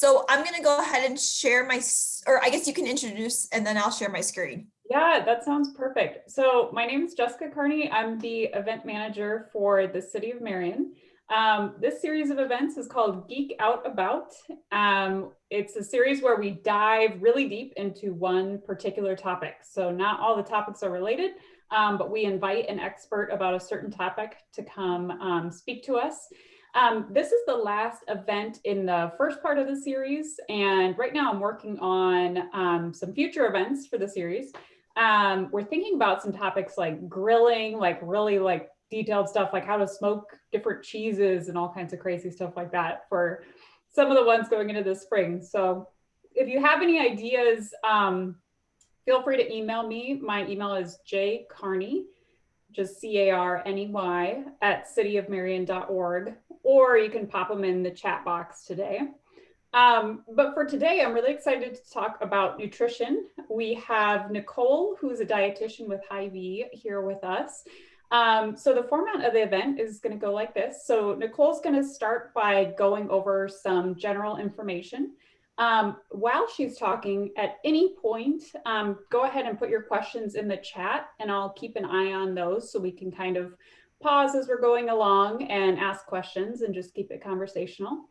So I'm going to go ahead and share or I guess you can introduce and then I'll share my screen. Yeah, that sounds perfect. So my name is Jessica Carney. I'm the event manager for the City of Marion. This series of events is called Geek Out About. It's a series where we dive really deep into one particular topic. So not all the topics are related, but we invite an expert about a certain topic to come speak to us. This is the last event in the first part of the series. And right now I'm working on some future events for the series. We're thinking about some topics like grilling, like really like detailed stuff, like how to smoke different cheeses and all kinds of crazy stuff like that for some of the ones going into the spring. So if you have any ideas, feel free to email me. My email is jcarney, just C-A-R-N-E-Y at cityofmarion.org, or you can pop them in the chat box today. But for today, I'm really excited to talk about nutrition. We have Nicole, who's a dietitian with Hy-Vee, here with us. So the format of the event is going to go like this. So Nicole's going to start by going over some general information. While she's talking, at any point, go ahead and put your questions in the chat, and I'll keep an eye on those so we can kind of pause as we're going along and ask questions and just keep it conversational.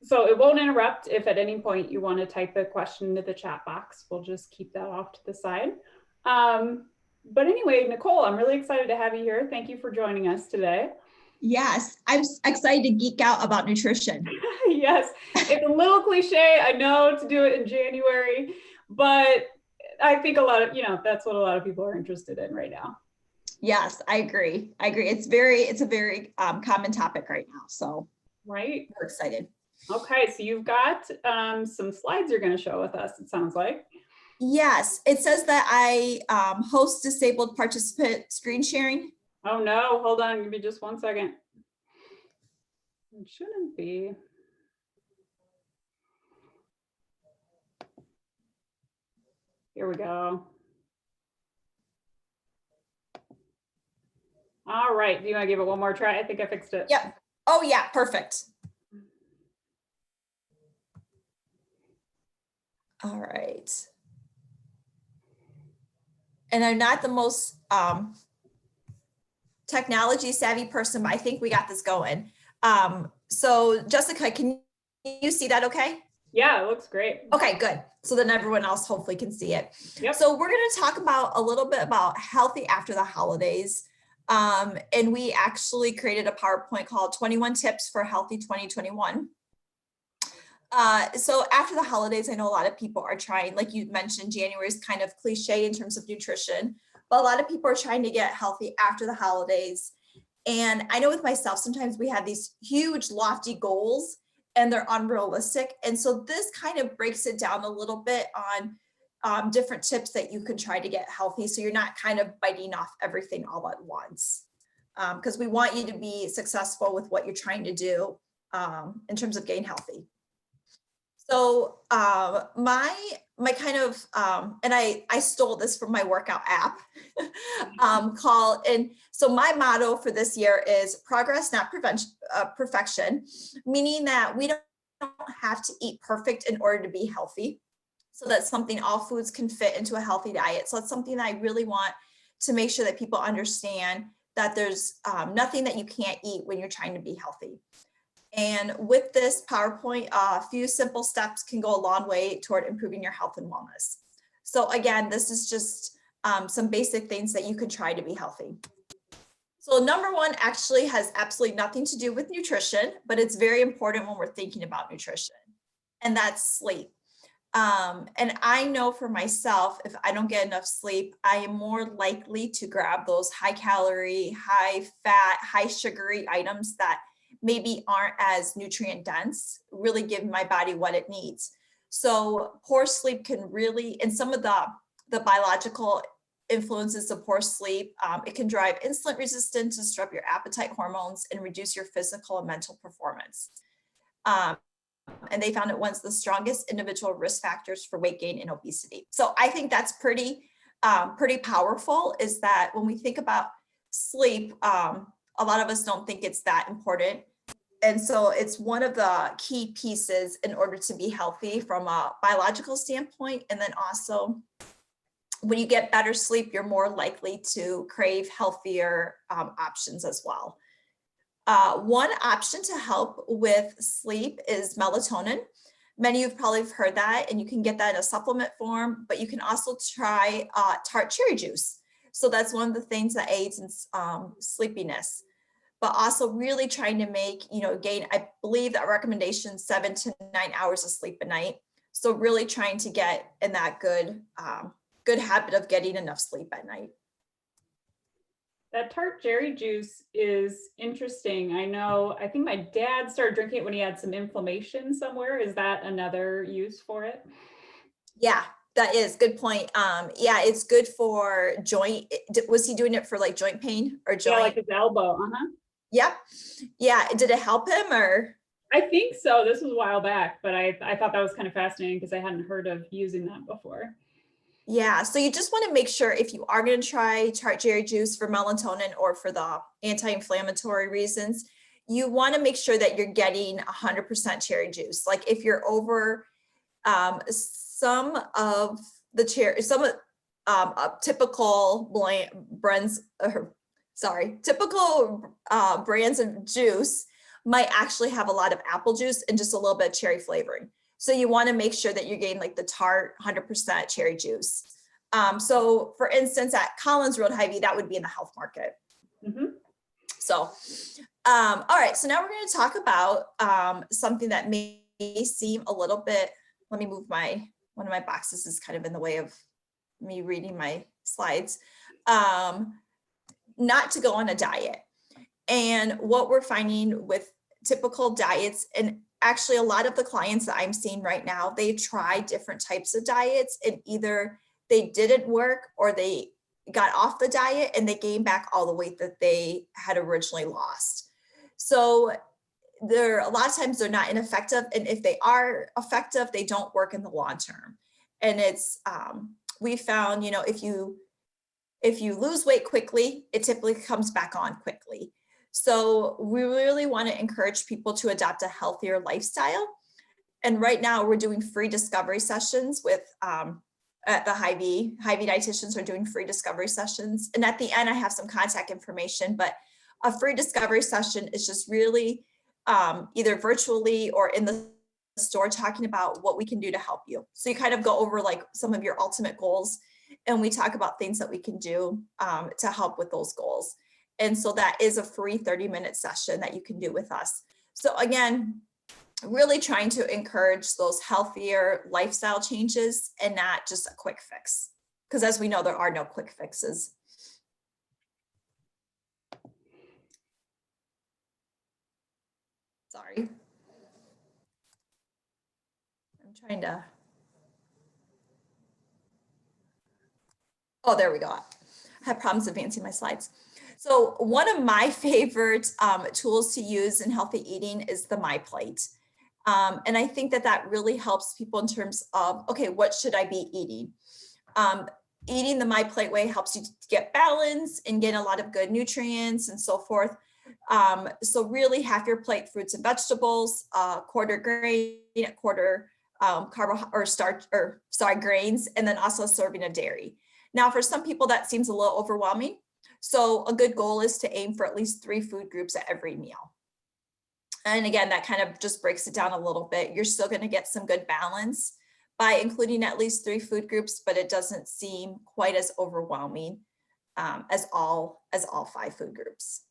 So it won't interrupt if at any point you want to type a question into the chat box. We'll just keep that off to the side. But anyway, Nicole, I'm really excited to have you here. Thank you for joining us today. Yes, I'm excited to geek out about nutrition. Yes, it's a little cliche, I know, to do it in January, but I think that's what a lot of people are interested in right now. Yes, I agree. It's a very common topic right now. So right, we're excited. Okay, so you've got some slides you're going to show with us, it sounds like. Yes, it says that I host disabled participant screen sharing. Oh no, hold on, give me just 1 second. It shouldn't be. Here we go. All right, do you want to give it one more try? I think I fixed it. Yep. Oh yeah, perfect. All right. And I'm not the most technology savvy person, but I think we got this going. So Jessica, can you see that okay? Yeah, it looks great. Okay, good. So then everyone else hopefully can see it. Yep. So we're going to talk about a little bit about healthy after the holidays. And we actually created a PowerPoint called 21 Tips for Healthy 2021. So after the holidays, I know a lot of people are trying, like you mentioned, January is kind of cliche in terms of nutrition, but a lot of people are trying to get healthy after the holidays. And I know with myself, sometimes we have these huge lofty goals and they're unrealistic. And so this kind of breaks it down a little bit on different tips that you can try to get healthy. So you're not kind of biting off everything all at once. Because we want you to be successful with what you're trying to do in terms of getting healthy. So my kind of, and I stole this from my workout app and so my motto for this year is progress, not perfection, meaning that we don't have to eat perfect in order to be healthy. So that's something all foods can fit into a healthy diet. So it's something that I really want to make sure that people understand that there's nothing that you can't eat when you're trying to be healthy. And with this PowerPoint, a few simple steps can go a long way toward improving your health and wellness. So again, this is just some basic things that you could try to be healthy. So number one actually has absolutely nothing to do with nutrition, but it's very important when we're thinking about nutrition, and that's sleep. And I know for myself, if I don't get enough sleep, I am more likely to grab those high calorie, high fat, high sugary items that maybe aren't as nutrient dense, really give my body what it needs. So poor sleep can really, and some of the biological influences of poor sleep, it can drive insulin resistance, disrupt your appetite hormones, and reduce your physical and mental performance. And they found it one of the strongest individual risk factors for weight gain and obesity. So I think that's pretty powerful, is that when we think about sleep, a lot of us don't think it's that important. And so it's one of the key pieces in order to be healthy from a biological standpoint. And then also, when you get better sleep, you're more likely to crave healthier options as well. One option to help with sleep is melatonin. Many of you probably have heard that, and you can get that in a supplement form, but you can also try tart cherry juice. So that's one of the things that aids in sleepiness, but also really trying to make, gain, I believe that recommendation 7 to 9 hours of sleep a night. So really trying to get in that good habit of getting enough sleep at night. That tart cherry juice is interesting. I think my dad started drinking it when he had some inflammation somewhere. Is that another use for it? Yeah, that is good point. Yeah, it's good for joint. Was he doing it for like joint pain or joint? Yeah, like his elbow. Uh-huh. Yep. Yeah. Did it help him or? I think so. This was a while back, but I thought that was kind of fascinating because I hadn't heard of using that before. Yeah, so you just want to make sure if you are going to try tart cherry juice for melatonin or for the anti-inflammatory reasons, you want to make sure that you're getting 100% cherry juice. Like if you're over some of the cherry, typical brands of juice might actually have a lot of apple juice and just a little bit of cherry flavoring. So you want to make sure that you're getting like the tart 100% cherry juice. So for instance, at Collins Road Hy-Vee, that would be in the health market. Mm-hmm. So, all right. So now we're going to talk about something that may seem a little bit, let me move one of my boxes is kind of in the way of me reading my slides. Not to go on a diet. And what we're finding with typical diets, and actually a lot of the clients that I'm seeing right now, they try different types of diets and either they didn't work or they got off the diet and they gained back all the weight that they had originally lost. So a lot of times they're not ineffective. And if they are effective, they don't work in the long term. And it's, we found, if you lose weight quickly, it typically comes back on quickly. So we really want to encourage people to adopt a healthier lifestyle. And right now we're doing free discovery sessions with at the Hy-Vee. Hy-Vee dietitians are doing free discovery sessions. And at the end, I have some contact information, but a free discovery session is just really either virtually or in the store talking about what we can do to help you. So you kind of go over like some of your ultimate goals and we talk about things that we can do to help with those goals. And so that is a free 30-minute session that you can do with us. So again, really trying to encourage those healthier lifestyle changes and not just a quick fix. Because as we know, there are no quick fixes. Sorry. I'm trying to. Oh, there we go. I have problems advancing my slides. So one of my favorite tools to use in healthy eating is the My Plate. And I think that really helps people in terms of, okay, what should I be eating? Eating the My Plate way helps you to get balance and get a lot of good nutrients and so forth. So really half your plate fruits and vegetables, quarter grain, quarter grains, and then also a serving of dairy. Now, for some people, that seems a little overwhelming. So a good goal is to aim for at least 3 food groups at every meal. And again, that kind of just breaks it down a little bit. You're still going to get some good balance by including at least 3 food groups, but it doesn't seem quite as overwhelming as all 5 food groups.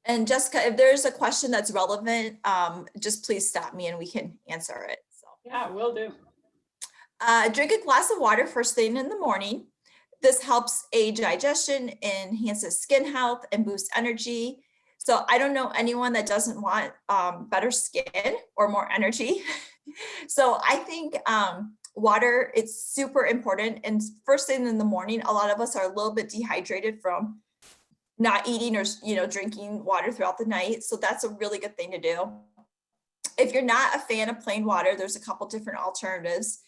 And Jessica, if there's a question that's relevant, just please stop me and we can answer it. So. Yeah, will do. Drink a glass of water first thing in the morning. This helps aid digestion, enhances skin health, and boosts energy. So I don't know anyone that doesn't want better skin or more energy. So I think water, it's super important. And first thing in the morning, a lot of us are a little bit dehydrated from not eating or drinking water throughout the night. So that's a really good thing to do. If you're not a fan of plain water, there's a couple different alternatives.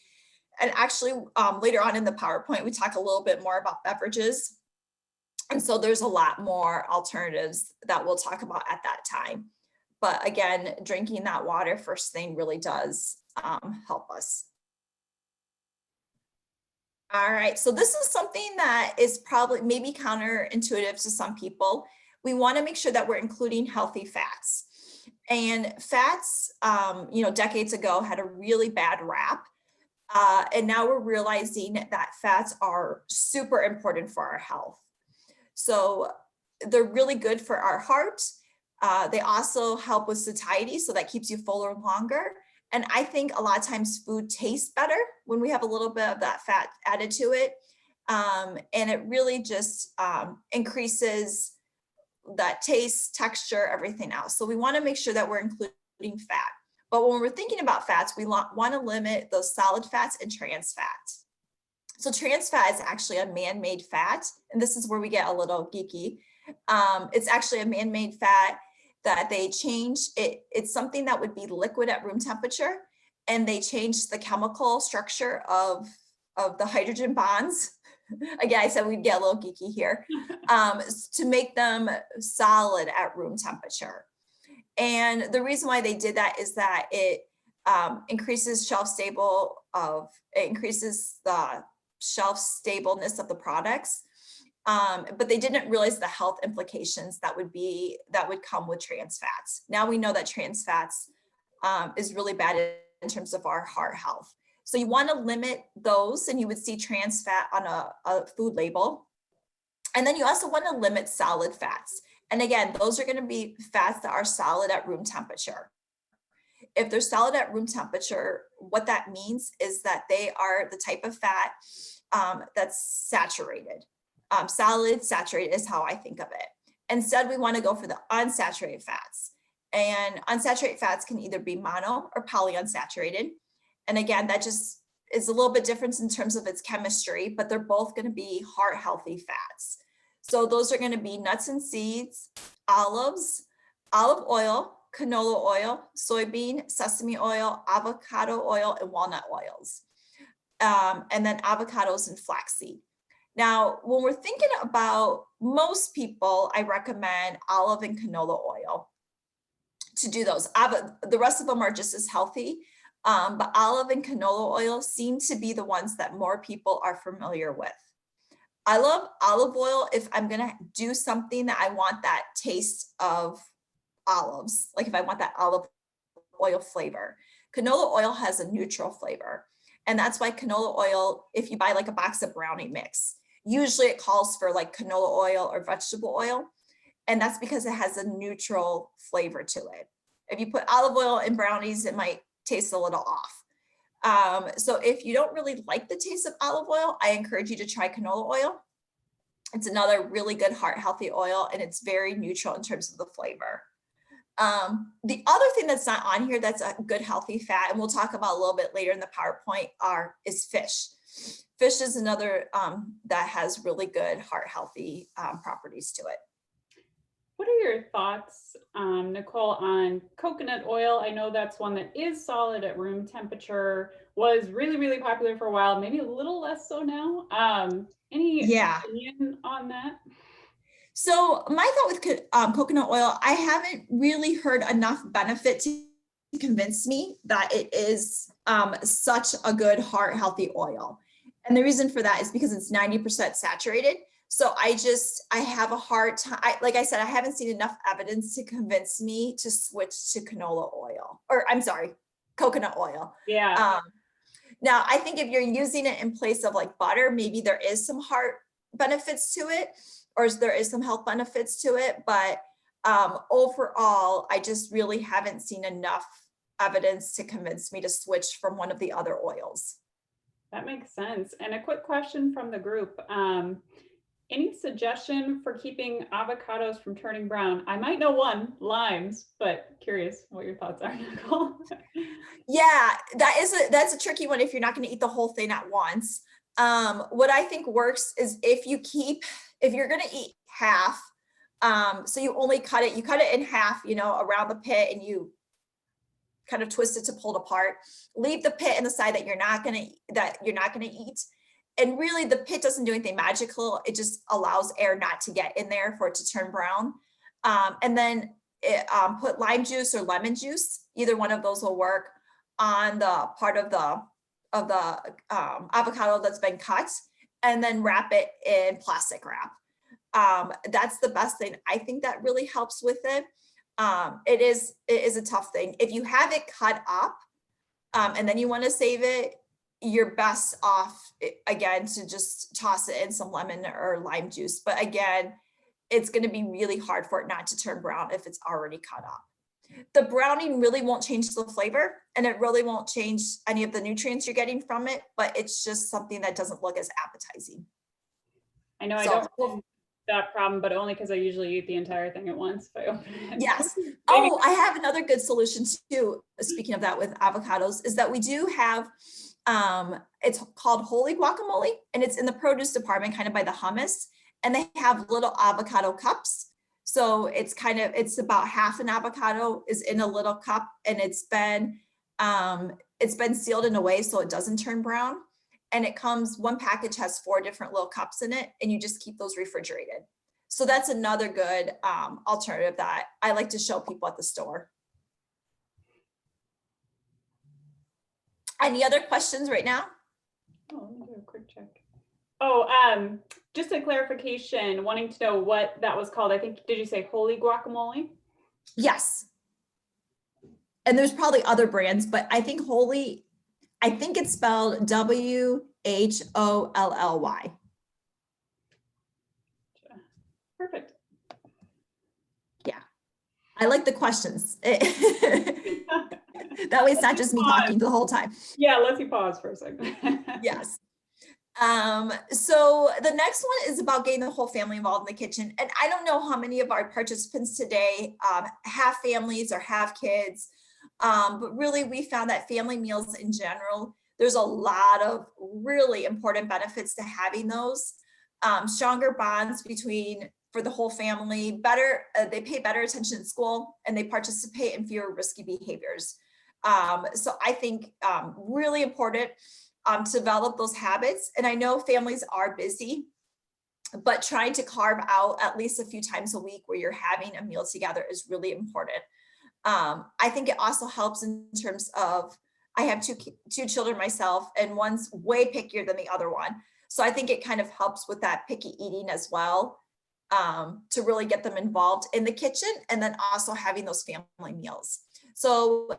And actually, later on in the PowerPoint, we talk a little bit more about beverages. And so there's a lot more alternatives that we'll talk about at that time. But again, drinking that water first thing really does help us. All right, so this is something that is probably maybe counterintuitive to some people. We want to make sure that we're including healthy fats. And fats, decades ago had a really bad rap. And now we're realizing that fats are super important for our health. So they're really good for our heart. They also help with satiety, so that keeps you fuller longer. And I think a lot of times food tastes better when we have a little bit of that fat added to it. And it really just increases that taste, texture, everything else. So we want to make sure that we're including fat. But when we're thinking about fats, we want to limit those solid fats and trans fats. So trans fat is actually a man-made fat. And this is where we get a little geeky. It's actually a man-made fat that they changed. It's something that would be liquid at room temperature. And they changed the chemical structure of the hydrogen bonds. Again, I said we'd get a little geeky here, to make them solid at room temperature. And the reason why they did that is that it increases the shelf stableness of the products. But they didn't realize the health implications that would come with trans fats. Now we know that trans fats is really bad in terms of our heart health. So you want to limit those, and you would see trans fat on a food label. And then you also want to limit solid fats. And again, those are going to be fats that are solid at room temperature. If they're solid at room temperature, what that means is that they are the type of fat that's saturated. Solid, saturated is how I think of it. Instead, we want to go for the unsaturated fats. And unsaturated fats can either be mono or polyunsaturated. And again, that just is a little bit different in terms of its chemistry, but they're both going to be heart healthy fats. So those are going to be nuts and seeds, olives, olive oil, canola oil, soybean, sesame oil, avocado oil, and walnut oils. And then avocados and flaxseed. Now, when we're thinking about most people, I recommend olive and canola oil to do those. The rest of them are just as healthy, but olive and canola oil seem to be the ones that more people are familiar with. I love olive oil if I'm going to do something that I want that taste of olives, like if I want that olive oil flavor. Canola oil has a neutral flavor. And that's why canola oil, if you buy like a box of brownie mix, usually it calls for like canola oil or vegetable oil. And that's because it has a neutral flavor to it. If you put olive oil in brownies, it might taste a little off. So if you don't really like the taste of olive oil, I encourage you to try canola oil. It's another really good heart healthy oil, and it's very neutral in terms of the flavor. The other thing that's not on here that's a good healthy fat, and we'll talk about a little bit later in the PowerPoint, is fish. Fish is another that has really good heart healthy properties to it. What are your thoughts, Nicole, on coconut oil? I know that's one that is solid at room temperature, was really, really popular for a while, maybe a little less so now. Any opinion on that? So my thought with coconut oil, I haven't really heard enough benefit to convince me that it is such a good heart healthy oil. And the reason for that is because it's 90% saturated. So I have a hard time. Like I said, I haven't seen enough evidence to convince me to switch to coconut oil. Yeah. Now, I think if you're using it in place of like butter, maybe there is some heart benefits to it, or there is some health benefits to it. But overall, I just really haven't seen enough evidence to convince me to switch from one of the other oils. That makes sense. And a quick question from the group. Any suggestion for keeping avocados from turning brown? I might know one, limes, but curious what your thoughts are, Nicole. Yeah, that's a tricky one if you're not going to eat the whole thing at once. What I think works is if you're going to eat half, so you cut it in half, around the pit, and you kind of twist it to pull it apart. Leave the pit in the side that you're not going to eat, And really the pit doesn't do anything magical. It just allows air not to get in there for it to turn brown. And then put lime juice or lemon juice, either one of those will work, on the part of the avocado that's been cut, and then wrap it in plastic wrap. That's the best thing. I think that really helps with it. It is a tough thing. If you have it cut up and then you want to save it, you're best off, again, to just toss it in some lemon or lime juice. But again, it's going to be really hard for it not to turn brown if it's already cut up. The browning really won't change the flavor, and it really won't change any of the nutrients you're getting from it, but it's just something that doesn't look as appetizing. I know I don't have that problem, but only because I usually eat the entire thing at once if I open it. Yes. Oh, I have another good solution too, speaking of that with avocados, is that we do have, it's called holy guacamole, and it's in the produce department, kind of by the hummus, and they have little avocado cups. So it's about half an avocado is in a little cup, and it's been sealed in a way so it doesn't turn brown. And it comes, one package has 4 different little cups in it, and you just keep those refrigerated. So that's another good alternative that I like to show people at the store. Any other questions right now? Oh, let me do a quick check. Oh, just a clarification, wanting to know what that was called. I think, did you say holy guacamole? Yes. And there's probably other brands, but I think holy, I think it's spelled WHOLLY. Perfect. Yeah. I like the questions. That way it's not just me talking the whole time. Yeah, let's you pause for a second. Yes. So the next one is about getting the whole family involved in the kitchen. And I don't know how many of our participants today have families or have kids, but really we found that family meals in general, there's a lot of really important benefits to having those. Stronger bonds for the whole family, better, they pay better attention in school, and they participate in fewer risky behaviors. So I think really important to develop those habits. And I know families are busy, but trying to carve out at least a few times a week where you're having a meal together is really important. I think it also helps in terms of, I have two children myself, and one's way pickier than the other one. So I think it kind of helps with that picky eating as well, to really get them involved in the kitchen, and then also having those family meals. So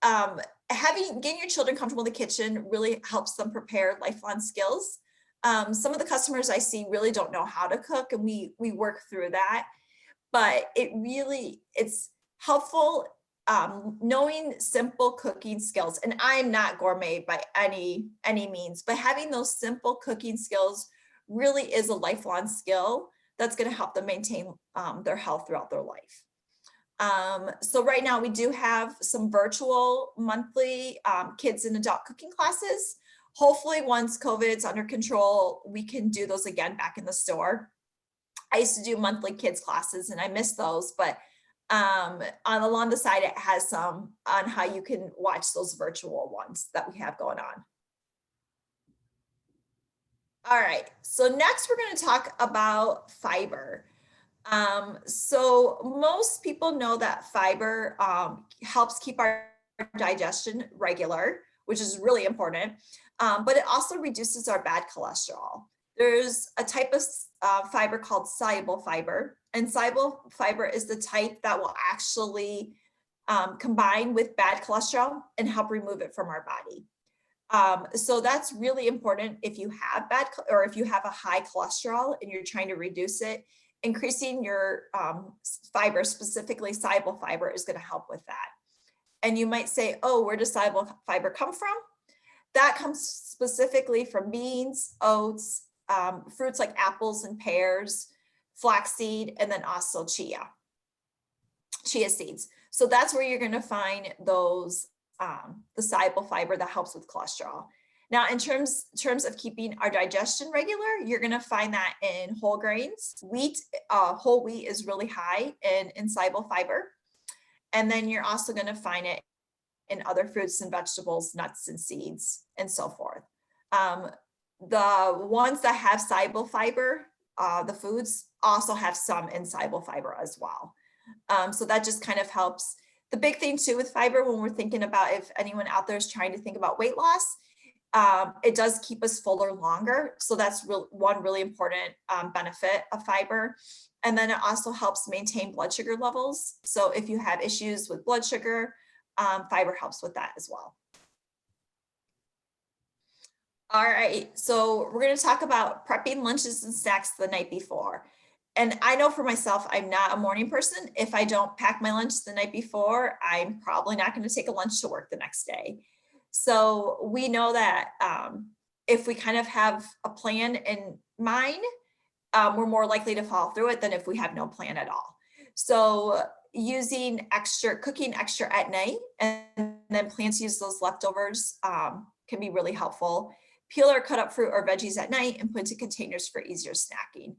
getting your children comfortable in the kitchen really helps them prepare lifelong skills. Some of the customers I see really don't know how to cook, and we work through that, but it's helpful knowing simple cooking skills. And I'm not gourmet by any means, but having those simple cooking skills really is a lifelong skill that's going to help them maintain their health throughout their life. So right now we do have some virtual monthly kids and adult cooking classes. Hopefully once COVID's under control, we can do those again back in the store. I used to do monthly kids classes and I miss those, but along the side, it has some on how you can watch those virtual ones that we have going on. All right, so next we're going to talk about fiber. So most people know that fiber helps keep our digestion regular, which is really important, but it also reduces our bad cholesterol. There's a type of fiber called soluble fiber, and soluble fiber is the type that will actually combine with bad cholesterol and help remove it from our body. So that's really important if you have if you have a high cholesterol and you're trying to reduce it. Increasing your fiber, specifically soluble fiber, is going to help with that. And you might say, oh, where does soluble fiber come from? That comes specifically from beans, oats, fruits like apples and pears, flaxseed, and then also chia seeds. So that's where you're going to find those, the soluble fiber that helps with cholesterol. Now, in terms of keeping our digestion regular, you're going to find that in whole grains. Whole wheat is really high in soluble fiber. And then you're also going to find it in other fruits and vegetables, nuts and seeds, and so forth. the ones that have soluble fiber, the foods also have some insoluble fiber as well. So that just kind of helps. The big thing too with fiber, when we're thinking about, if anyone out there is trying to think about weight loss, it does keep us fuller longer. So that's one really important benefit of fiber. And then it also helps maintain blood sugar levels. So if you have issues with blood sugar, fiber helps with that as well. All right, so we're going to talk about prepping lunches and snacks the night before. And I know for myself, I'm not a morning person. If I don't pack my lunch the night before, I'm probably not going to take a lunch to work the next day. So we know that if we kind of have a plan in mind, we're more likely to follow through it than if we have no plan at all. So cooking extra at night and then plan to use those leftovers can be really helpful. Peel or cut up fruit or veggies at night and put into containers for easier snacking.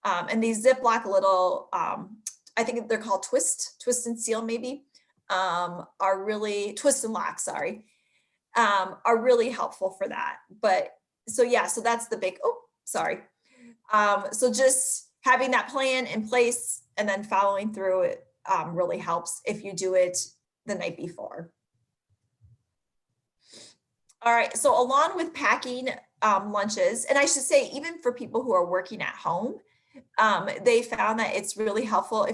And these Ziploc little, I think they're called twist and seal maybe, are really, twist and lock, sorry, are really helpful for that. But so yeah, so that's the big, so just having that plan in place and then following through it really helps if you do it the night before. All right, so along with packing lunches, and I should say, even for people who are working at home, they found that it's really helpful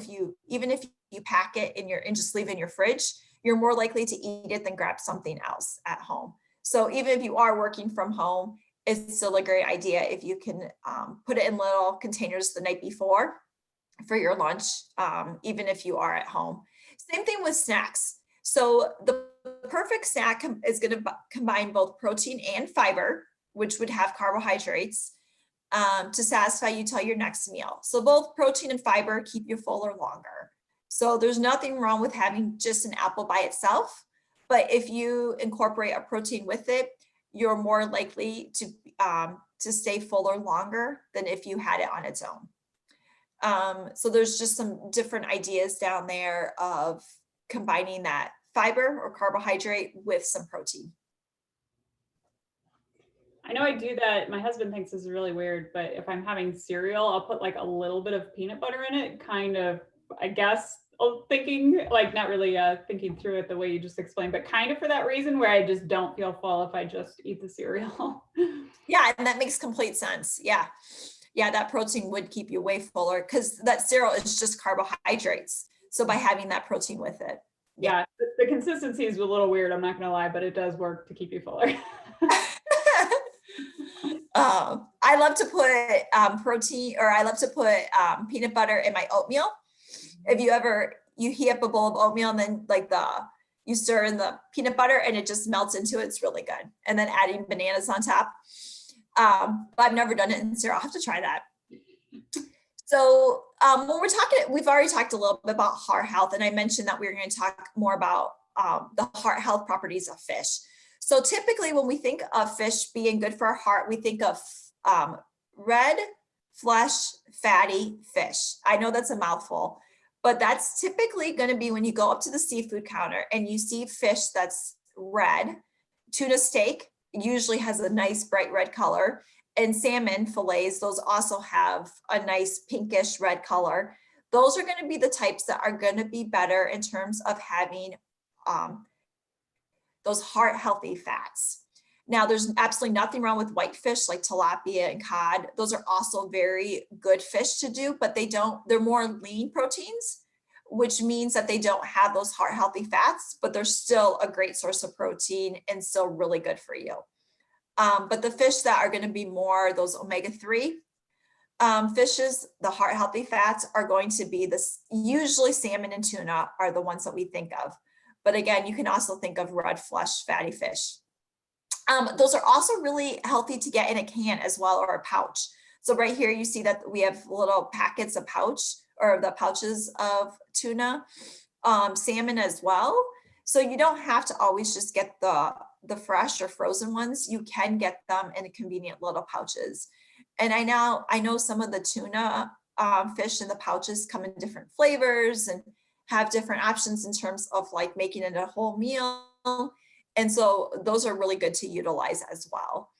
even if you pack it and just leave it in your fridge, you're more likely to eat it than grab something else at home. So even if you are working from home, it's still a great idea if you can put it in little containers the night before for your lunch, even if you are at home. Same thing with snacks. So the perfect snack is going to combine both protein and fiber, which would have carbohydrates to satisfy you till your next meal. So both protein and fiber keep you fuller longer. So there's nothing wrong with having just an apple by itself, but if you incorporate a protein with it, you're more likely to stay fuller longer than if you had it on its own. So there's just some different ideas down there of combining that fiber or carbohydrate with some protein. I know I do that. My husband thinks this is really weird, but if I'm having cereal, I'll put like a little bit of peanut butter in it, kind of, I guess, thinking, like not really thinking through it the way you just explained, but kind of for that reason where I just don't feel full if I just eat the cereal. Yeah, and that makes complete sense. Yeah. Yeah, that protein would keep you way fuller because that cereal is just carbohydrates. So by having that protein with it. Yeah, the consistency is a little weird, I'm not going to lie, but it does work to keep you fuller. I love to put protein, or I love to put peanut butter in my oatmeal. If you heat up a bowl of oatmeal and then you stir in the peanut butter and it just melts into it, it's really good. And then adding bananas on top. But I've never done it in cereal. I'll have to try that. So when we've already talked a little bit about heart health, and I mentioned that we were going to talk more about the heart health properties of fish. So typically when we think of fish being good for our heart, we think of red, flesh, fatty fish. I know that's a mouthful, but that's typically going to be when you go up to the seafood counter and you see fish that's red. Tuna steak usually has a nice bright red color, and salmon fillets, those also have a nice pinkish red color. Those are going to be the types that are going to be better in terms of having those heart healthy fats. Now, there's absolutely nothing wrong with white fish like tilapia and cod. Those are also very good fish to do, but they're more lean proteins, which means that they don't have those heart healthy fats, but they're still a great source of protein and still really good for you. But the fish that are going to be more those omega-3 fishes, the heart healthy fats are going to be usually salmon and tuna are the ones that we think of. But again, you can also think of red flesh, fatty fish. Those are also really healthy to get in a can as well, or a pouch. So right here, you see that we have little packets of the pouches of tuna, salmon as well. So you don't have to always just get the fresh or frozen ones. You can get them in convenient little pouches. And I know some of the tuna fish in the pouches come in different flavors and have different options in terms of like making it a whole meal. And so those are really good to utilize as well.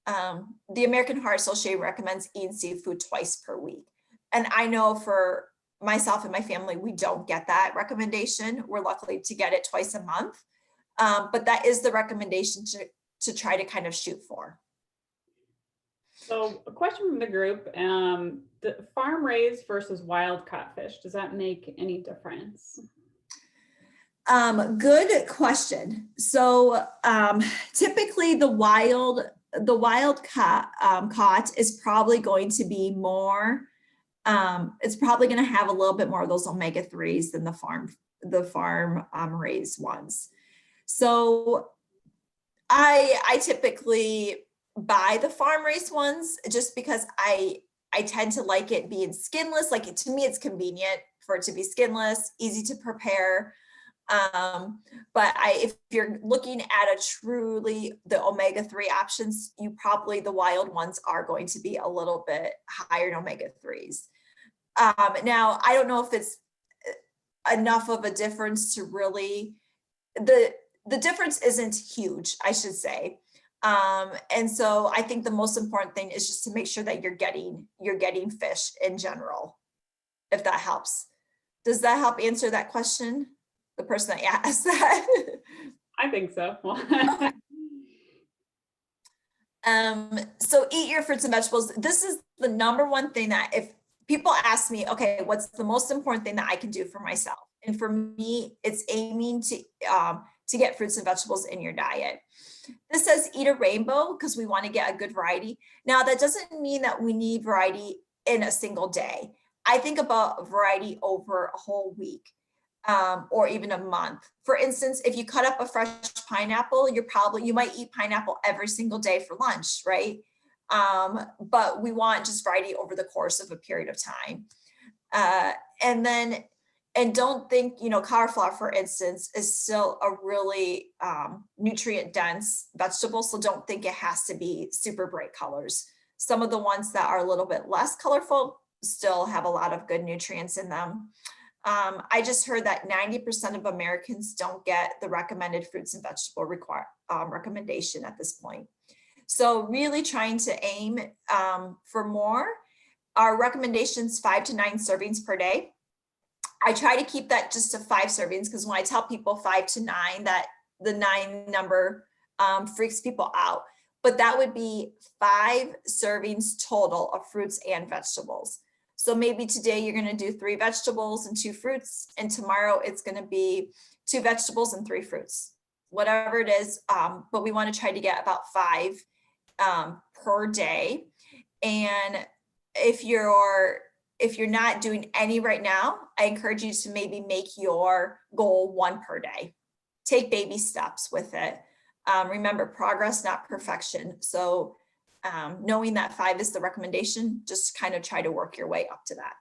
the American Heart Association recommends eating seafood twice per week. And I know for myself and my family, we don't get that recommendation. We're lucky to get it twice a month. But that is the recommendation to try to kind of shoot for. So a question from the group, the farm raised versus wild caught fish, does that make any difference? Good question. So typically the wild caught is probably going to be more, it's probably going to have a little bit more of those omega-3s than the farm raised ones. So I typically buy the farm raised ones just because I tend to like it being skinless. Like to me, it's convenient for it to be skinless, easy to prepare. But if you're looking at a truly the omega-3 options, the wild ones are going to be a little bit higher in omega-3s. Now, I don't know if it's enough of a difference to really, the difference isn't huge, I should say. And so I think the most important thing is just to make sure that you're getting fish in general, if that helps. Does that help answer that question? The person that asked that. I think so. So eat your fruits and vegetables. This is the number one thing that if people ask me, okay, what's the most important thing that I can do for myself? And for me, it's aiming to get fruits and vegetables in your diet. This says eat a rainbow because we want to get a good variety. Now, that doesn't mean that we need variety in a single day. I think about variety over a whole week. Or even a month. For instance, if you cut up a fresh pineapple, you might eat pineapple every single day for lunch, right? But we want just variety over the course of a period of time. And don't think, cauliflower, for instance, is still a really nutrient dense vegetable. So don't think it has to be super bright colors. Some of the ones that are a little bit less colorful still have a lot of good nutrients in them. I just heard that 90% of Americans don't get the recommended fruits and vegetable recommendation at this point. So really trying to aim for more. Our recommendations 5 to 9 servings per day. I try to keep that just to 5 servings because when I tell people 5 to 9, that the 9 number freaks people out. But that would be 5 servings total of fruits and vegetables. So maybe today you're going to do 3 vegetables and 2 fruits, and tomorrow it's going to be 2 vegetables and 3 fruits, whatever it is. But we want to try to get about 5 per day. And if you're not doing any right now, I encourage you to maybe make your goal 1 per day. Take baby steps with it. Remember, progress, not perfection. So knowing that 5 is the recommendation, just kind of try to work your way up to that.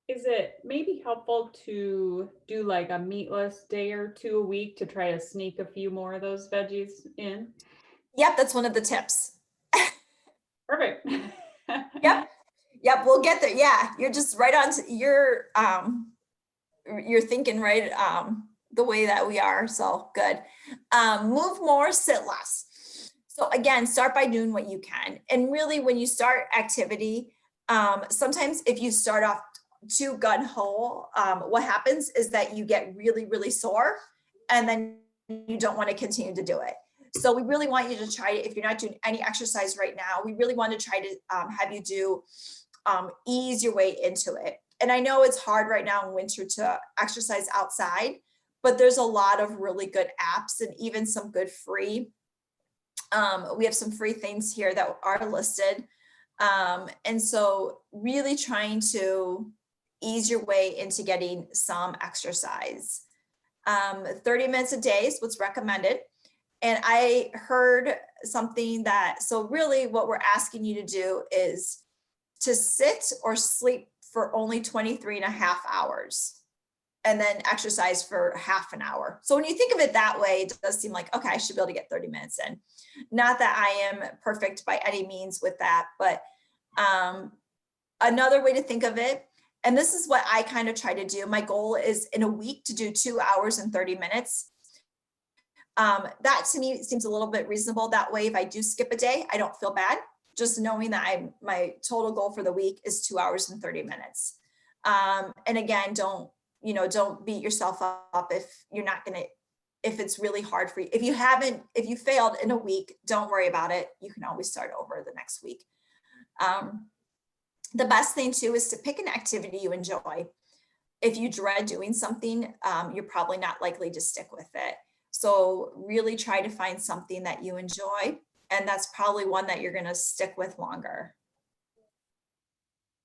Is it maybe helpful to do like a meatless day or 2 a week to try to sneak a few more of those veggies in? Yep, that's one of the tips. Perfect. Yep, we'll get there. Yeah, you're just right on you're thinking right the way that we are. So good. Move more, sit less. So again, start by doing what you can. And really when you start activity, sometimes if you start off too gun-ho, what happens is that you get really, really sore and then you don't want to continue to do it. So we really want you to try it. If you're not doing any exercise right now, we really want to try to have you do ease your way into it. And I know it's hard right now in winter to exercise outside, but there's a lot of really good apps and even some good free. We have some free things here that are listed. And so really trying to ease your way into getting some exercise. 30 minutes a day is what's recommended. And I heard something so really what we're asking you to do is to sit or sleep for only 23 and a half hours and then exercise for half an hour. So when you think of it that way, it does seem like, okay, I should be able to get 30 minutes in. Not that I am perfect by any means with that, but another way to think of it, and this is what I kind of try to do. My goal is in a week to do 2 hours and 30 minutes. That to me seems a little bit reasonable. That way, if I do skip a day, I don't feel bad, just knowing that my total goal for the week is 2 hours and 30 minutes. And again, don't beat yourself up if you're not going to, if it's really hard for you. If you failed in a week, don't worry about it. You can always start over the next week. The best thing too is to pick an activity you enjoy. If you dread doing something, you're probably not likely to stick with it. So really try to find something that you enjoy, and that's probably one that you're going to stick with longer.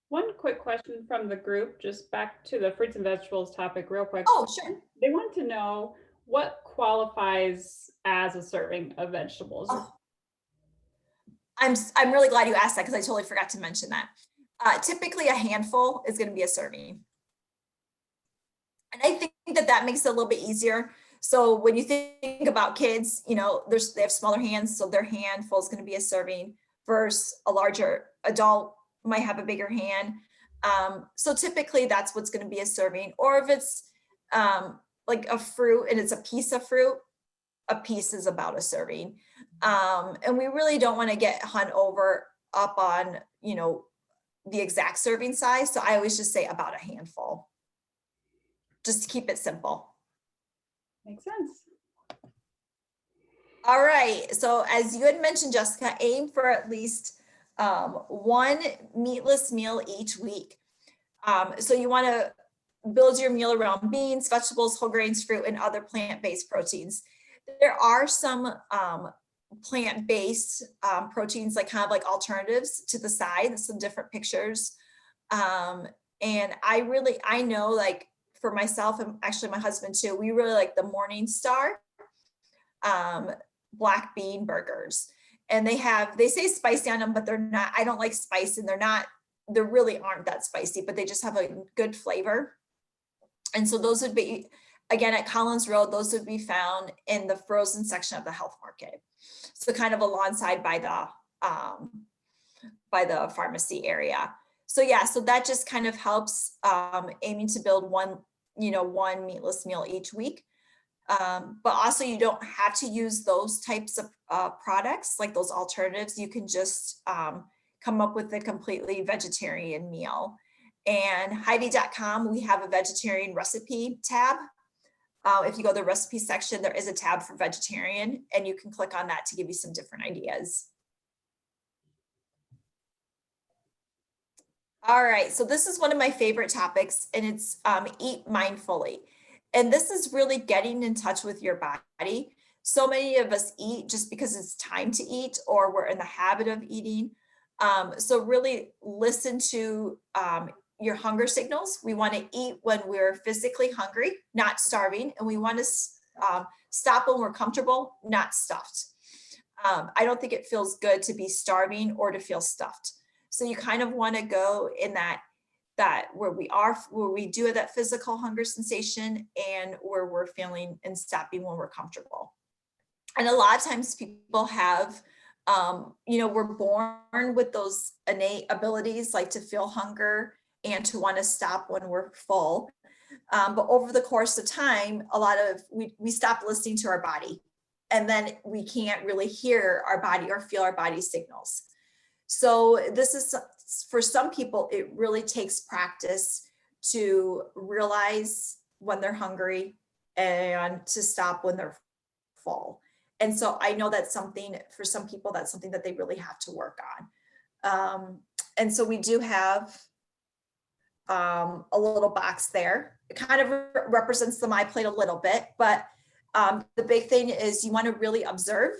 One quick question from the group, just back to the fruits and vegetables topic real quick. Oh, sure. They want to know what qualifies as a serving of vegetables. Oh. I'm really glad you asked that, because I totally forgot to mention that. Typically a handful is going to be a serving. And I think that makes it a little bit easier. So when you think about kids, they have smaller hands, so their handful is going to be a serving, versus a larger adult might have a bigger hand. So typically that's what's going to be a serving. Or if it's like a fruit and it's a piece of fruit, a piece is about a serving. And we really don't want to get up on, the exact serving size. So I always just say about a handful, just to keep it simple. Makes sense. All right. So as you had mentioned, Jessica, aim for at least one meatless meal each week. So you want to build your meal around beans, vegetables, whole grains, fruit, and other plant-based proteins. There are some plant-based proteins, like kind of like alternatives to the side, some different pictures. And I know, like, for myself and actually my husband too, we really like the Morning Star black bean burgers. And they say spicy on them, but they're not. I don't like spice, and they really aren't that spicy, but they just have a good flavor. And so those would be, again, at Collins Road, those would be found in the frozen section of the health market. So kind of alongside by the pharmacy area. So yeah, so that just kind of helps aiming to build one meatless meal each week. But also you don't have to use those types of products, like those alternatives. You can just come up with a completely vegetarian meal. And Hy-Vee.com, we have a vegetarian recipe tab. If you go to the recipe section, there is a tab for vegetarian, and you can click on that to give you some different ideas. All right, so this is one of my favorite topics, and it's eat mindfully. And this is really getting in touch with your body. So many of us eat just because it's time to eat, or we're in the habit of eating. So really listen to your hunger signals. We want to eat when we're physically hungry, not starving. And we want to stop when we're comfortable, not stuffed. I don't think it feels good to be starving or to feel stuffed. So you kind of want to go in that where we do have that physical hunger sensation, and where we're feeling and stopping when we're comfortable. And a lot of times people have, we're born with those innate abilities, like to feel hunger and to want to stop when we're full. But over the course of time, we stop listening to our body, and then we can't really hear our body or feel our body signals. So this is, for some people, it really takes practice to realize when they're hungry and to stop when they're full. And so I know that's something, for some people, that's something that they really have to work on. And so we do have a little box there. It kind of represents the My Plate a little bit, but the big thing is you want to really observe,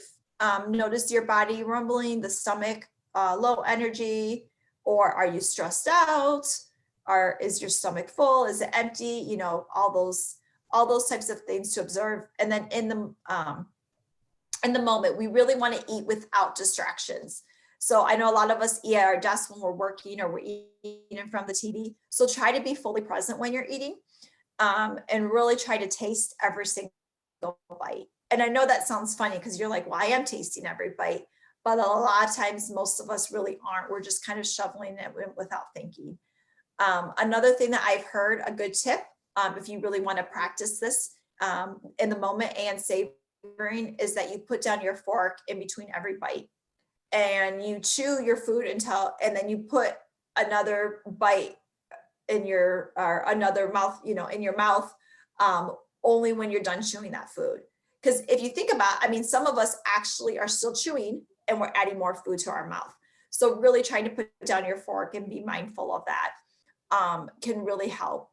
notice your body rumbling, the stomach, low energy, or are you stressed out? Is your stomach full? Is it empty? All those types of things to observe. And then in the moment, we really want to eat without distractions. So I know a lot of us eat at our desk when we're working, or we're eating from the TV. So try to be fully present when you're eating, and really try to taste every single bite. And I know that sounds funny, because you're like, well, I am tasting every bite. But a lot of times, most of us really aren't. We're just kind of shoveling it without thinking. Another thing that I've heard, a good tip, if you really want to practice this in the moment and savor savoring is that you put down your fork in between every bite and you chew your food and then you put another bite in your, or another mouth, in your mouth, only when you're done chewing that food. Because if you think about, some of us actually are still chewing and we're adding more food to our mouth. So really trying to put down your fork and be mindful of that can really help.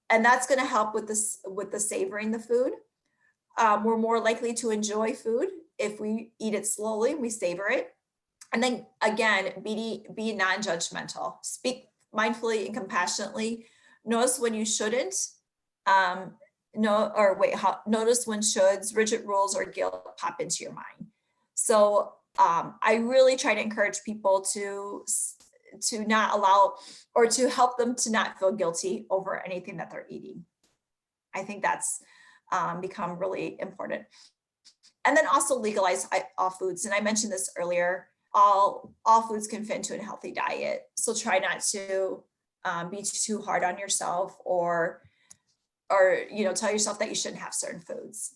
And that's going to help with the savoring the food. We're more likely to enjoy food if we eat it slowly, we savor it. And then again, be non-judgmental, speak mindfully and compassionately. Notice when you shouldn't, notice when shoulds, rigid rules, or guilt pop into your mind. So I really try to encourage people to not allow, or to help them to not feel guilty over anything that they're eating. I think that's become really important. And then also legalize all foods. And I mentioned this earlier, all foods can fit into a healthy diet. So try not to be too hard on yourself or tell yourself that you shouldn't have certain foods.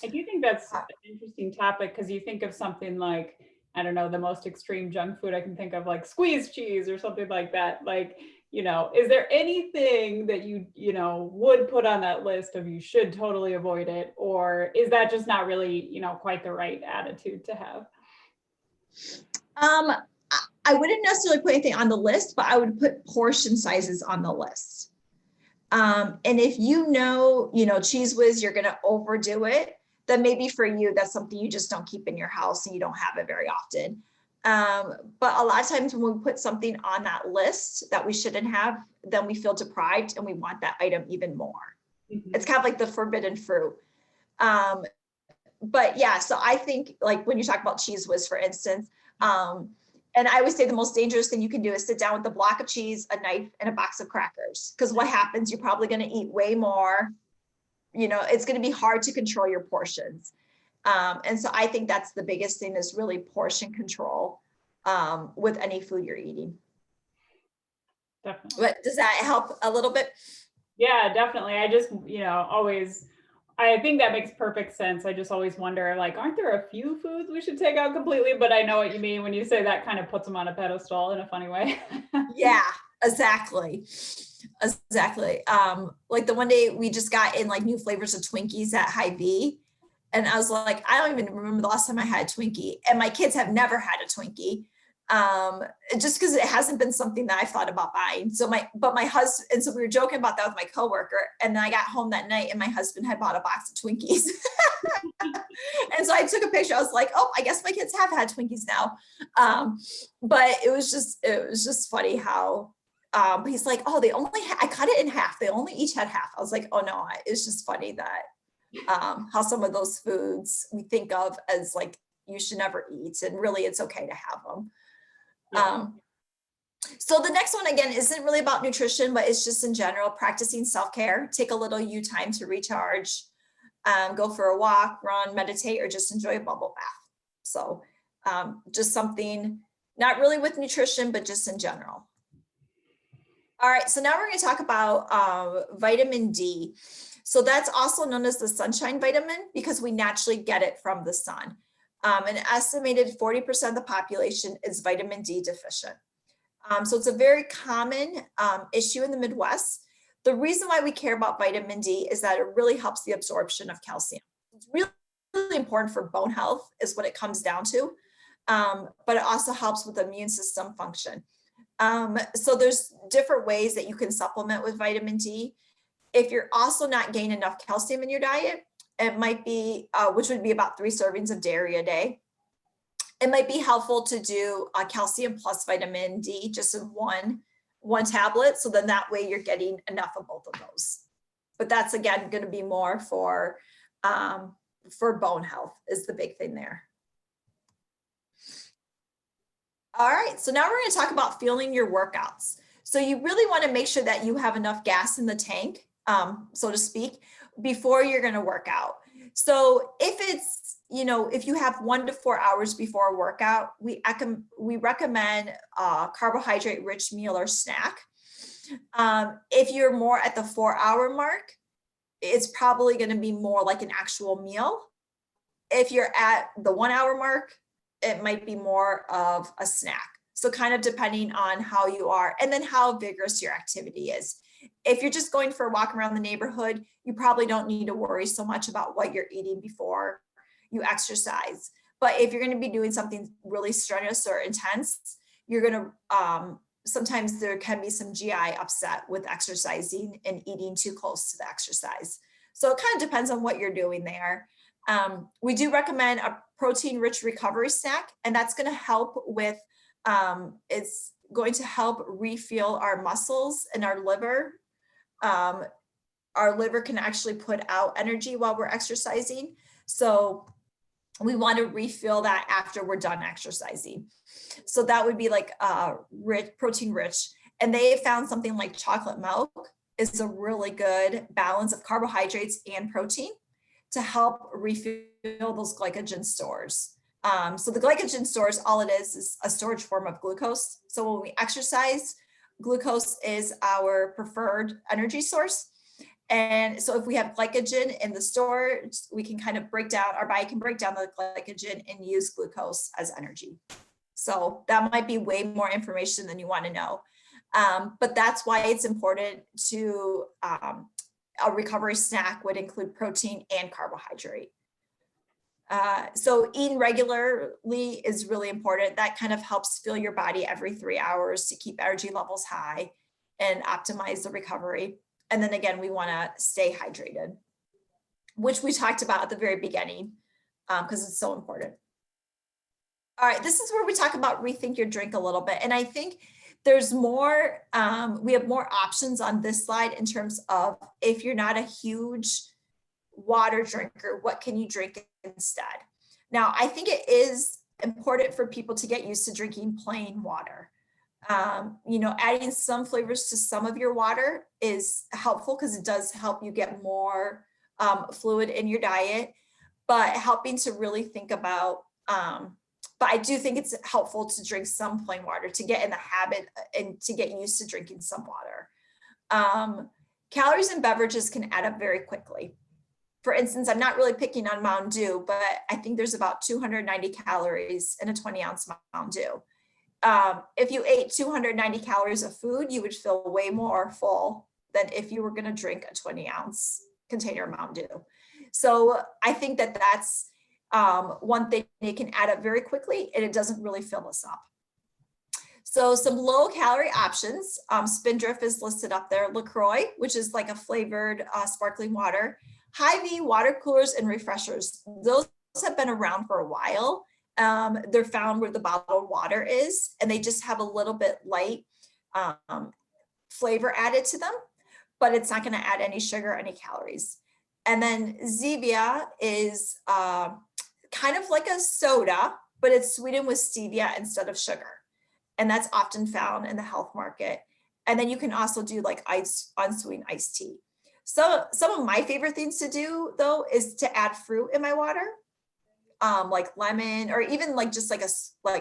I do think that's an interesting topic, because you think of something like, I don't know, the most extreme junk food I can think of, like squeezed cheese or something like that. Like, is there anything that you would put on that list of you should totally avoid it? Or is that just not really, quite the right attitude to have? I wouldn't necessarily put anything on the list, but I would put portion sizes on the list. And if Cheese Whiz, you're going to overdo it, then maybe for you, that's something you just don't keep in your house and you don't have it very often. But a lot of times when we put something on that list that we shouldn't have, then we feel deprived and we want that item even more. Mm-hmm. It's kind of like the forbidden fruit. But yeah, so I think like when you talk about Cheese Whiz, for instance, and I always say the most dangerous thing you can do is sit down with a block of cheese, a knife, and a box of crackers. Because what happens, you're probably going to eat way more. It's going to be hard to control your portions. And so I think that's the biggest thing, is really portion control with any food you're eating. Definitely. But does that help a little bit? Yeah, definitely. I just, I think that makes perfect sense. I just always wonder, like, aren't there a few foods we should take out completely? But I know what you mean when you say that kind of puts them on a pedestal in a funny way. Yeah, exactly. Like the one day we just got in like new flavors of Twinkies at Hy-Vee. And I was like, I don't even remember the last time I had a Twinkie. And my kids have never had a Twinkie. Just because it hasn't been something that I thought about buying. So my husband, and so we were joking about that with my coworker, and then I got home that night and my husband had bought a box of Twinkies. And so I took a picture. I was like, oh, I guess my kids have had Twinkies now. But it was just funny how, he's like, oh, I cut it in half. They only each had half. I was like, oh no, it's just funny that, how some of those foods we think of as like, you should never eat, and really it's okay to have them. Yeah. So the next one, again, isn't really about nutrition, but it's just in general, practicing self-care. Take a little you time to recharge, go for a walk, run, meditate, or just enjoy a bubble bath. So just something not really with nutrition, but just in general. All right, so now we're going to talk about vitamin D. So that's also known as the sunshine vitamin because we naturally get it from the sun. An estimated 40% of the population is vitamin D deficient. So it's a very common issue in the Midwest. The reason why we care about vitamin D is that it really helps the absorption of calcium. It's really, really important for bone health is what it comes down to, but it also helps with the immune system function. So there's different ways that you can supplement with vitamin D. If you're also not getting enough calcium in your diet, it might be, which would be about 3 servings of dairy a day. It might be helpful to do a calcium plus vitamin D just in one tablet. So then that way you're getting enough of both of those. But that's again going to be more for bone health is the big thing there. All right, so now we're going to talk about fueling your workouts. So you really want to make sure that you have enough gas in the tank, so to speak, before you're going to work out. So if it's, if you have 1 to 4 hours before a workout, we recommend a carbohydrate-rich meal or snack. If you're more at the 4-hour mark, it's probably going to be more like an actual meal. if you're at the 1 hour mark, it might be more of a snack. So kind of depending on how you are and then how vigorous your activity is. If you're just going for a walk around the neighborhood, you probably don't need to worry so much about what you're eating before you exercise. But if you're going to be doing something really strenuous or intense, you're going to, sometimes there can be some GI upset with exercising and eating too close to the exercise. So it kind of depends on what you're doing there. We do recommend a protein-rich recovery snack, and that's going to help with, it's going to help refuel our muscles and our liver. Our liver can actually put out energy while we're exercising. So we want to refill that after we're done exercising. So that would be like protein rich. And they found something like chocolate milk is a really good balance of carbohydrates and protein to help refill those glycogen stores. So the glycogen stores, all it is a storage form of glucose. So when we exercise, glucose is our preferred energy source. And so if we have glycogen in the store, we can kind of break down, our body can break down the glycogen and use glucose as energy. So that might be way more information than you want to know. But that's why it's important to, a recovery snack would include protein and carbohydrate. So eating regularly is really important. That kind of helps fill your body every 3 hours to keep energy levels high and optimize the recovery. And then again, we want to stay hydrated, which we talked about at the very beginning, because it's so important. All right, this is where we talk about rethink your drink a little bit. And I think there's more, we have more options on this slide in terms of if you're not a huge water drinker, what can you drink instead? Now, I think it is important for people to get used to drinking plain water. You know, adding some flavors to some of your water is helpful because it does help you get more fluid in your diet, but helping to really think about, but I do think it's helpful to drink some plain water to get in the habit and to get used to drinking some water. Calories in beverages can add up very quickly. For instance, I'm not really picking on Mountain Dew, but I think there's about 290 calories in a 20-ounce Mountain Dew. If you ate 290 calories of food, you would feel way more full than if you were going to drink a 20-ounce container of Mountain Dew. So I think that that's one thing. It can add up very quickly and it doesn't really fill us up. So some low calorie options, Spindrift is listed up there, LaCroix, which is like a flavored sparkling water, Hy-Vee water coolers and refreshers. Those have been around for a while. They're found where the bottled water is, and they just have a little bit light flavor added to them, but it's not going to add any sugar, any calories. And then Zevia is kind of like a soda, but it's sweetened with stevia instead of sugar. And that's often found in the health market. And then you can also do like unsweetened iced tea. So some of my favorite things to do though is to add fruit in my water. Like lemon, or even like just like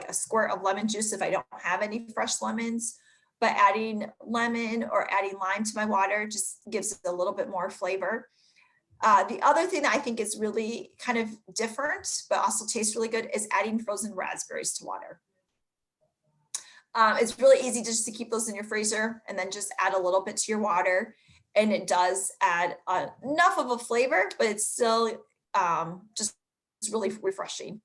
a squirt of lemon juice if I don't have any fresh lemons, but adding lemon or adding lime to my water just gives it a little bit more flavor. The other thing that I think is really kind of different, but also tastes really good is adding frozen raspberries to water. It's really easy just to keep those in your freezer and then just add a little bit to your water. And it does add enough of a flavor, but it's still just really refreshing.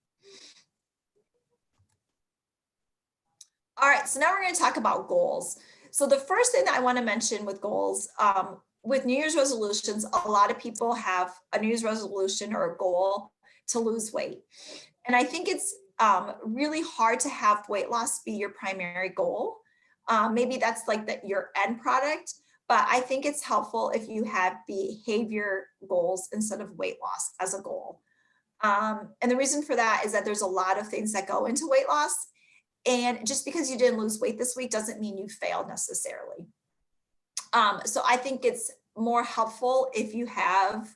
All right, so now we're going to talk about goals. So the first thing that I want to mention with goals, with New Year's resolutions, a lot of people have a New Year's resolution or a goal to lose weight. And I think it's really hard to have weight loss be your primary goal. Maybe that's like your end product, but I think it's helpful if you have behavior goals instead of weight loss as a goal. And the reason for that is that there's a lot of things that go into weight loss. And just because you didn't lose weight this week doesn't mean you failed necessarily. So I think it's more helpful if you have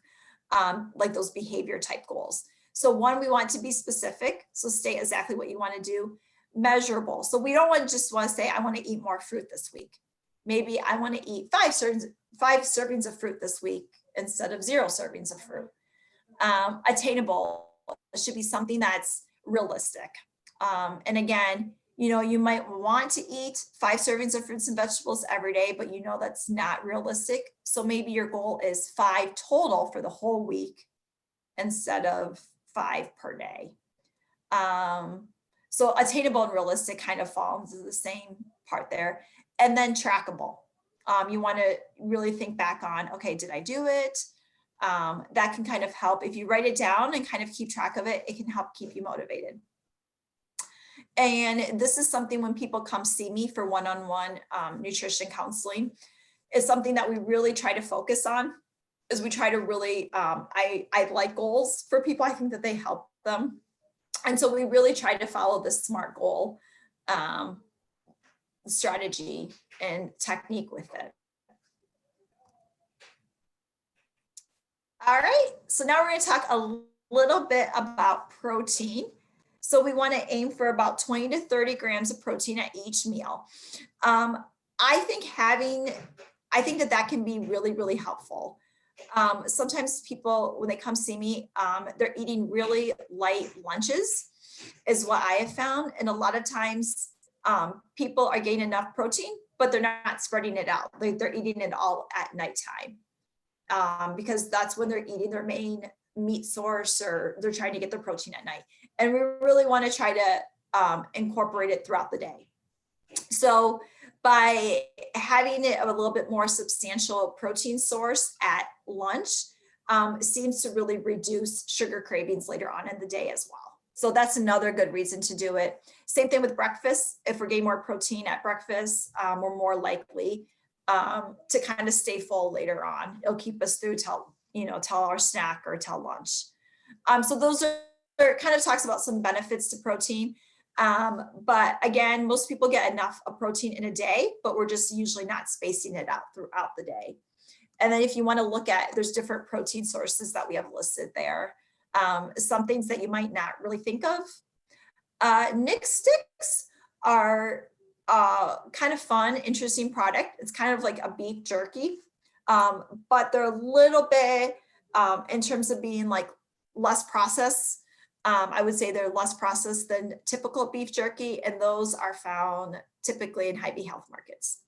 like those behavior type goals. So one, we want to be specific. So state exactly what you want to do. Measurable. So we don't just want to say, I want to eat more fruit this week. Maybe I want to eat 5 servings of fruit this week instead of 0 servings of fruit. Attainable. It should be something that's realistic. And again, you might want to eat 5 servings of fruits and vegetables every day, but that's not realistic. So maybe your goal is 5 total for the whole week instead of 5 per day. So attainable and realistic kind of falls into the same part there. And then trackable. You want to really think back on, okay, did I do it? That can kind of help. If you write it down and kind of keep track of it, it can help keep you motivated. And this is something when people come see me for one-on-one nutrition counseling, is something that we really try to focus on, is we try to really, I like goals for people. I think that they help them. And so we really try to follow this SMART goal strategy and technique with it. All right, so now we're going to talk a little bit about protein. So we want to aim for about 20 to 30 grams of protein at each meal. I think that can be really, really helpful. Sometimes people, when they come see me, they're eating really light lunches is what I have found. And a lot of times people are getting enough protein, but they're not spreading it out. They're eating it all at nighttime because that's when they're eating their main meat source, or they're trying to get their protein at night. And we really want to try to incorporate it throughout the day. So by having it a little bit more substantial protein source at lunch seems to really reduce sugar cravings later on in the day as well. So that's another good reason to do it. Same thing with breakfast. If we're getting more protein at breakfast, we're more likely to kind of stay full later on. It'll keep us through till our snack or till lunch. So those are kind of talks about some benefits to protein. But again, most people get enough of protein in a day, but we're just usually not spacing it out throughout the day. And then if you want to look at, there's different protein sources that we have listed there. Some things that you might not really think of. Nick sticks are kind of fun, interesting product. It's kind of like a beef jerky, but they're a little bit in terms of being like less processed. I would say they're less processed than typical beef jerky, and those are found typically in Hy-Vee health markets.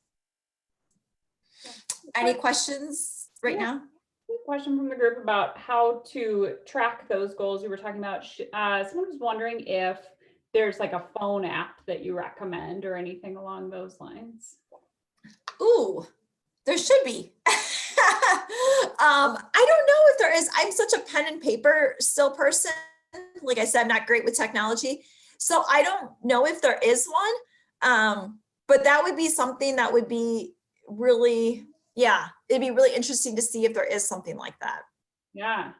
Any questions right now? Question from the group about how to track those goals you were talking about. Someone was wondering if there's like a phone app that you recommend or anything along those lines. Ooh, there should be. I don't know if there is. I'm such a pen and paper still person. Like I said, I'm not great with technology. So I don't know if there is one, but that would be something that would be really, it'd be really interesting to see if there is something like that. Yeah.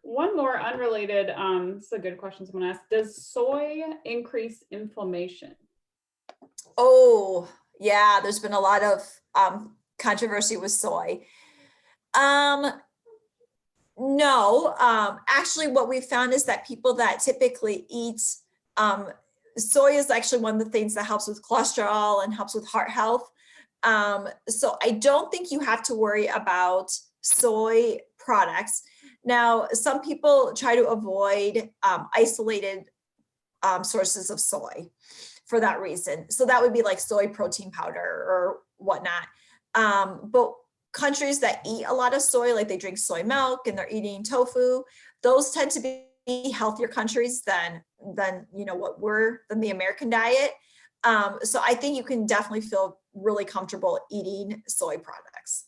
One more unrelated, this is a good question someone asked. Does soy increase inflammation? Oh, yeah, there's been a lot of controversy with soy. No, actually what we found is that people that typically eat, soy is actually one of the things that helps with cholesterol and helps with heart health. So I don't think you have to worry about soy products. Now, some people try to avoid isolated sources of soy for that reason. So that would be like soy protein powder or whatnot. But countries that eat a lot of soy, like they drink soy milk and they're eating tofu, those tend to be healthier countries than the American diet. So I think you can definitely feel really comfortable eating soy products.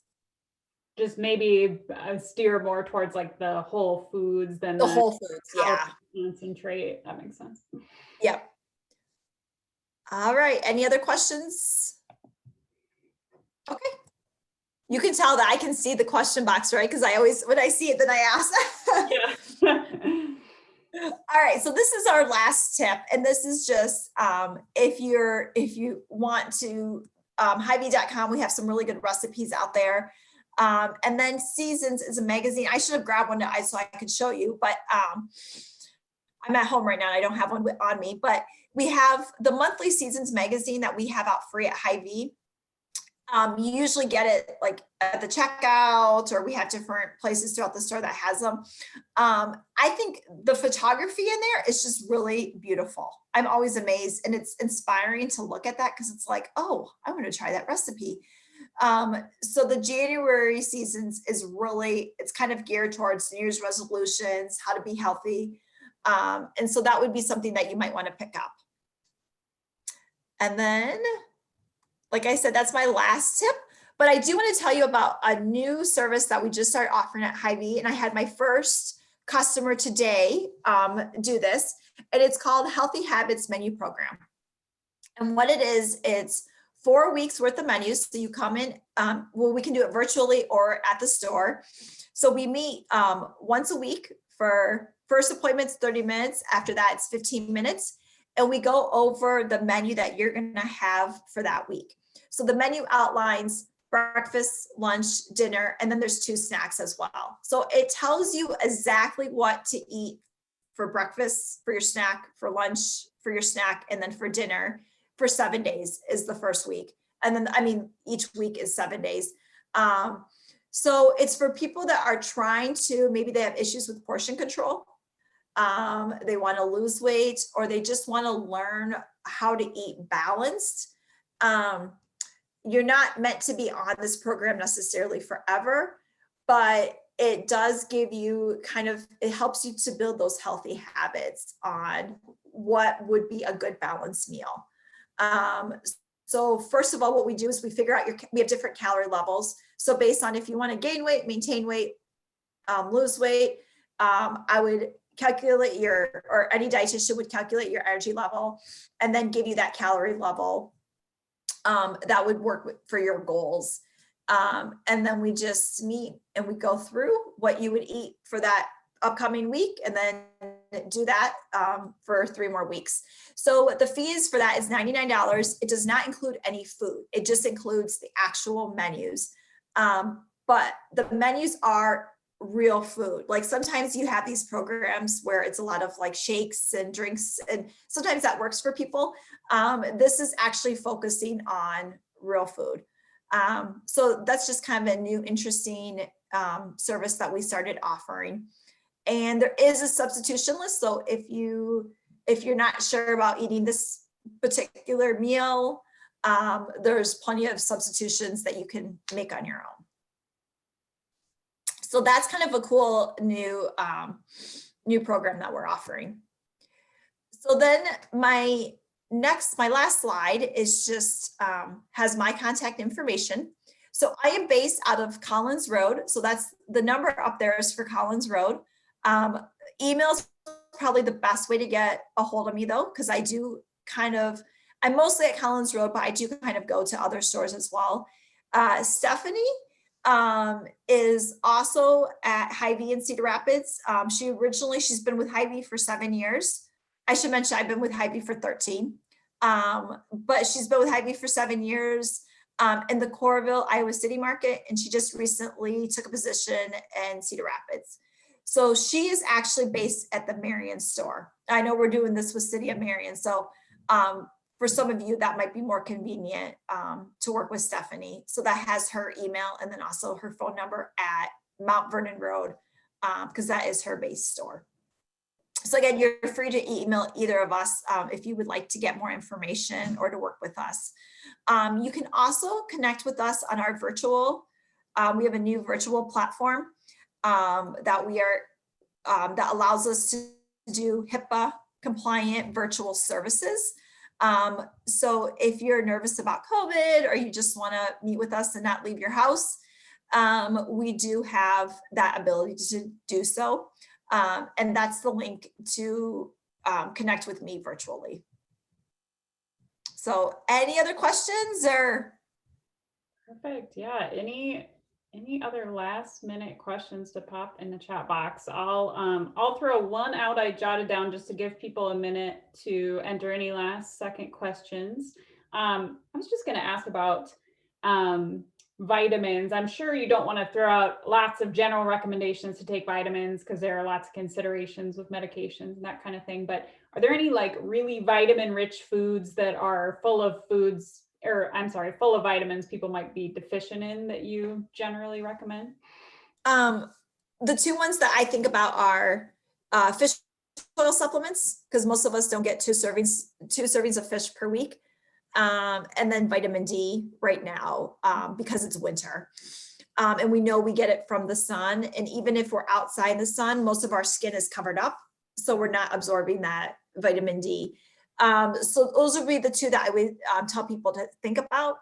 Just maybe steer more towards like the whole foods than the whole foods. Yeah. Concentrate. That makes sense. Yep. All right. Any other questions? Okay. You can tell that I can see the question box, right? Because I always, when I see it, then I ask. Yeah. All right. So this is our last tip. And this is just, if you want to, Hy-Vee.com, we have some really good recipes out there. And then Seasons is a magazine. I should have grabbed one so I could show you, but I'm at home right now and I don't have one on me, but we have the monthly Seasons magazine that we have out free at Hy-Vee. You usually get it like at the checkout, or we have different places throughout the store that has them. I think the photography in there is just really beautiful. I'm always amazed, and it's inspiring to look at that because it's like, oh, I want to try that recipe. So the January seasons is really, it's kind of geared towards New Year's resolutions, how to be healthy. And so that would be something that you might want to pick up. And then, like I said, that's my last tip, but I do want to tell you about a new service that we just started offering at Hy-Vee. And I had my first customer today do this, and it's called Healthy Habits Menu Program. And what it is, it's 4 weeks worth of menus. So you come in, well, we can do it virtually or at the store. So we meet once a week. For first appointments, 30 minutes. After that, it's 15 minutes. And we go over the menu that you're going to have for that week. So the menu outlines breakfast, lunch, dinner, and then there's 2 snacks as well. So it tells you exactly what to eat for breakfast, for your snack, for lunch, for your snack, and then for dinner for 7 days is the first week. And then, I mean, each week is 7 days. So it's for people that are trying to, maybe they have issues with portion control. They want to lose weight, or they just want to learn how to eat balanced. You're not meant to be on this program necessarily forever, but it does give you kind of, it helps you to build those healthy habits on what would be a good balanced meal. So first of all, what we do is we figure out we have different calorie levels. So based on if you want to gain weight, maintain weight, lose weight, I would calculate or any dietitian would calculate your energy level and then give you that calorie level that would work for your goals. And then we just meet and we go through what you would eat for that upcoming week, and then do that for 3 more weeks. So the fees for that is $99. It does not include any food. It just includes the actual menus. But the menus are real food. Like sometimes you have these programs where it's a lot of like shakes and drinks, and sometimes that works for people. This is actually focusing on real food. So that's just kind of a new, interesting service that we started offering. And there is a substitution list. So if you're not sure about eating this particular meal, there's plenty of substitutions that you can make on your own. So that's kind of a cool new program that we're offering. So then my last slide is just has my contact information. So I am based out of Collins Road. So that's the number up there is for Collins Road. Email's probably the best way to get a hold of me though, because I'm mostly at Collins Road, but I do kind of go to other stores as well. Stephanie is also at Hy-Vee in Cedar Rapids. She's been with Hy-Vee for 7 years. I should mention I've been with Hy-Vee for 13, but she's been with Hy-Vee for 7 years in the Coralville, Iowa City market, and she just recently took a position in Cedar Rapids. So she is actually based at the Marion store. I know we're doing this with City of Marion, so for some of you that might be more convenient to work with Stephanie. So that has her email and then also her phone number at Mount Vernon Road, because that is her base store. So again, you're free to email either of us if you would like to get more information or to work with us. You can also connect with us on our virtual. We have a new virtual platform that allows us to do HIPAA compliant virtual services. So if you're nervous about COVID or you just want to meet with us and not leave your house, we do have that ability to do so. And that's the link to connect with me virtually. So any other questions or? Perfect. Yeah. Any other last minute questions to pop in the chat box? I'll throw one out I jotted down just to give people a minute to enter any last second questions. I was just going to ask about vitamins. I'm sure you don't want to throw out lots of general recommendations to take vitamins because there are lots of considerations with medications and that kind of thing. But are there any like really vitamin rich foods that are full of foods or I'm sorry, full of vitamins people might be deficient in that you generally recommend? The two ones that I think about are fish oil supplements, because most of us don't get two servings of fish per week. And then vitamin D right now, because it's winter. And we know we get it from the sun. And even if we're outside the sun, most of our skin is covered up. So we're not absorbing that vitamin D. So those would be the two that I would tell people to think about.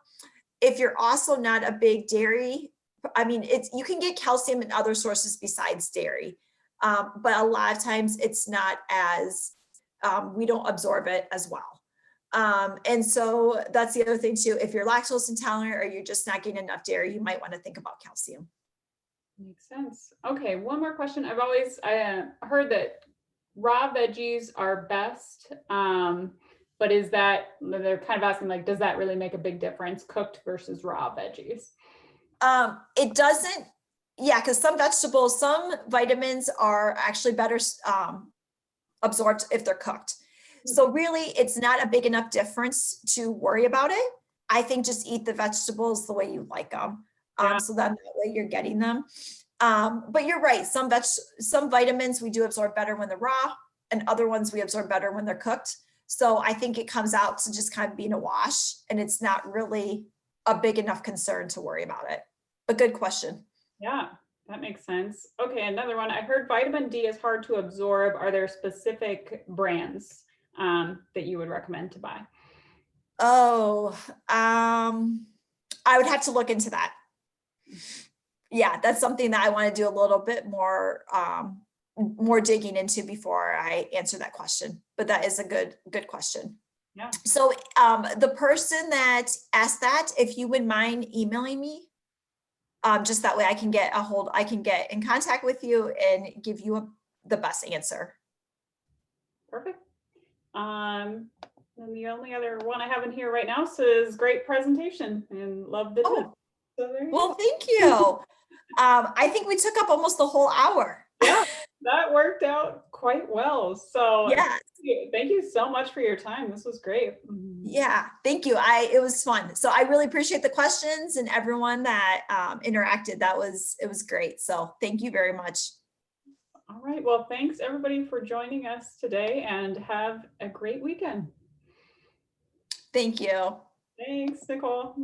If you're also not a big dairy, I mean, you can get calcium in other sources besides dairy. But a lot of times it's not as, we don't absorb it as well. And so that's the other thing too. If you're lactose intolerant or you're just not getting enough dairy, you might want to think about calcium. Makes sense. Okay, one more question. I've always heard that raw veggies are best, but is that, they're kind of asking like, does that really make a big difference, cooked versus raw veggies? It doesn't, yeah, because some vegetables, some vitamins are actually better absorbed if they're cooked. So really, it's not a big enough difference to worry about it. I think just eat the vegetables the way you like them. So that way you're getting them. But you're right, some vitamins we do absorb better when they're raw, and other ones we absorb better when they're cooked. So I think it comes out to just kind of being a wash, and it's not really a big enough concern to worry about it. But good question. Yeah, that makes sense. Okay, another one. I heard vitamin D is hard to absorb. Are there specific brands that you would recommend to buy? Oh, I would have to look into that. Yeah, that's something that I want to do a little bit more digging into before I answer that question. But that is a good question. Yeah. So the person that asked that, if you would mind emailing me, just that way I can get in contact with you and give you the best answer. Perfect. And the only other one I have in here right now says great presentation and love the tip. So there you Well, go. thank you. I think we took up almost the whole hour. Yeah, that worked out quite well. So yeah, thank you so much for your time. This was great. Yeah, thank you. It was fun. So I really appreciate the questions and everyone that interacted. It was great. So thank you very much. All right. Well, thanks everybody for joining us today, and have a great weekend. Thank you. Thanks, Nicole.